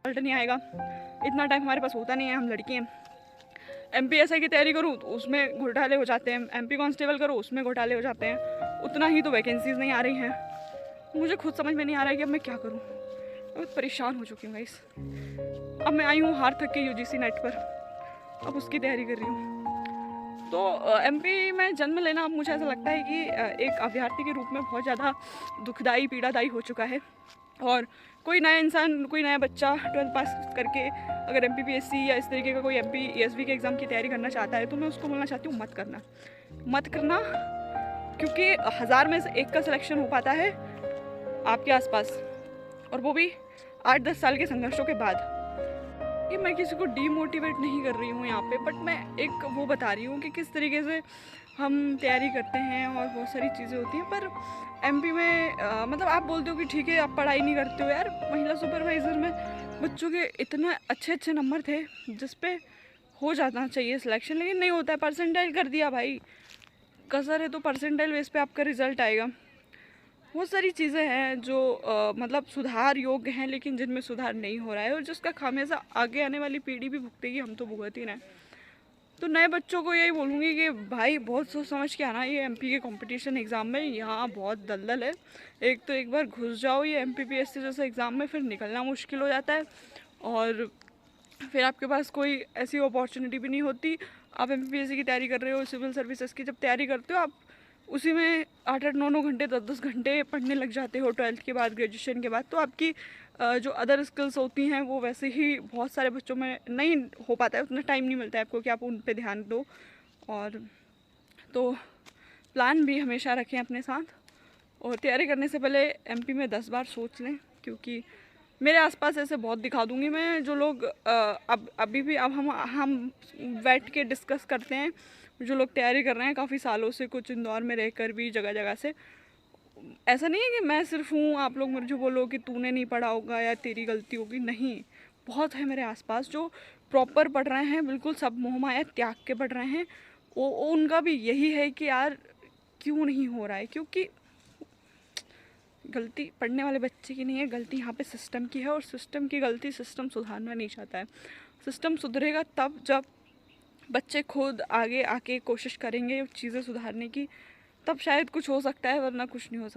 Result नहीं आएगा, इतना टाइम हमारे पास होता नहीं है, हम लड़की हैं। MPSI की तैयारी करूँ तो उसमें घोटाले हो जाते हैं, MP कांस्टेबल करो उसमें घोटाले हो जाते हैं, उतना ही तो वैकेंसीज़ नहीं आ रही हैं। मुझे खुद समझ में नहीं आ रहा है कि अब मैं क्या करूँ। बहुत परेशान हो चुकी हूँ गाइस। अब मैं आई हूँ हार थक के UGC नेट पर, अब उसकी तैयारी कर रही हूँ। तो MP में जन्म लेना अब मुझे ऐसा लगता है कि एक अभ्यर्थी के रूप में बहुत ज़्यादा दुखदाई पीड़ादायी हो चुका है। और कोई नया इंसान, कोई नया बच्चा 12th पास करके अगर MPPSC या इस तरीके का कोई MP ESV के एग्ज़ाम की तैयारी करना चाहता है तो मैं उसको बोलना चाहती हूँ मत करना, क्योंकि 1000 में से एक का सिलेक्शन हो पाता है आपके आसपास, और वो भी 8-10 साल के संघर्षों के बाद। कि मैं किसी को डीमोटिवेट नहीं कर रही हूँ यहाँ पे, बट मैं एक वो बता रही हूँ कि किस तरीके से हम तैयारी करते हैं और बहुत सारी चीज़ें होती हैं। पर MP में मतलब आप बोलते हो कि ठीक है आप पढ़ाई नहीं करते हो यार, महिला सुपरवाइज़र में बच्चों के इतने अच्छे नंबर थे जिस पे हो जाना चाहिए सिलेक्शन, लेकिन नहीं होता है। परसेंटाइल कर दिया भाई, कसर है तो परसेंटाइल बेस पे आपका रिज़ल्ट आएगा। बहुत सारी चीज़ें हैं जो मतलब सुधार योग्य हैं, लेकिन जिनमें सुधार नहीं हो रहा है और जिसका खामियाजा आगे आने वाली पीढ़ी भी भुगतेगी, हम तो भुगत ही रहे हैं। तो नए बच्चों को यही बोलूँगी कि भाई बहुत सोच समझ के आना ये MP के कंपटीशन एग्ज़ाम में, यहाँ बहुत दलदल है। एक तो एक बार घुस जाओ ये MPPSC जैसे एग्ज़ाम में, फिर निकलना मुश्किल हो जाता है, और फिर आपके पास कोई ऐसी अपॉर्चुनिटी भी नहीं होती। आप MPPSC की तैयारी कर रहे हो, सिविल सर्विसेज की जब तैयारी करते हो आप उसी में 8-8, 9-9 घंटे, 10-10 घंटे पढ़ने लग जाते हो 12th के बाद, ग्रेजुएशन के बाद। तो आपकी जो अदर स्किल्स होती हैं वो वैसे ही बहुत सारे बच्चों में नहीं हो पाता है, उतना टाइम नहीं मिलता है आपको कि आप उन पे ध्यान दो। और तो प्लान भी हमेशा रखें अपने साथ, और तैयारी करने से पहले MP में 10 बार सोच लें, क्योंकि मेरे आसपास ऐसे बहुत दिखा दूंगी मैं जो लोग अब अभी भी अब हम बैठ के डिस्कस करते हैं, जो लोग तैयारी कर रहे हैं काफ़ी सालों से, कुछ इंदौर में रहकर भी जगह जगह से। ऐसा नहीं है कि मैं सिर्फ हूँ, आप लोग मुझे बोलो कि तूने नहीं पढ़ा होगा या तेरी गलती होगी, नहीं, बहुत है मेरे आसपास जो प्रॉपर पढ़ रहे हैं, बिल्कुल सब मोह माया त्याग के पढ़ रहे हैं। वो उनका भी यही है कि यार क्यों नहीं हो रहा है, क्योंकि गलती पढ़ने वाले बच्चे की नहीं है, गलती यहाँ पे सिस्टम की है, और सिस्टम की गलती सिस्टम सुधारना नहीं चाहता है। सिस्टम सुधरेगा तब जब बच्चे खुद आगे आके कोशिश करेंगे चीज़ें सुधारने की, तब शायद कुछ हो सकता है, वरना कुछ नहीं हो सकता।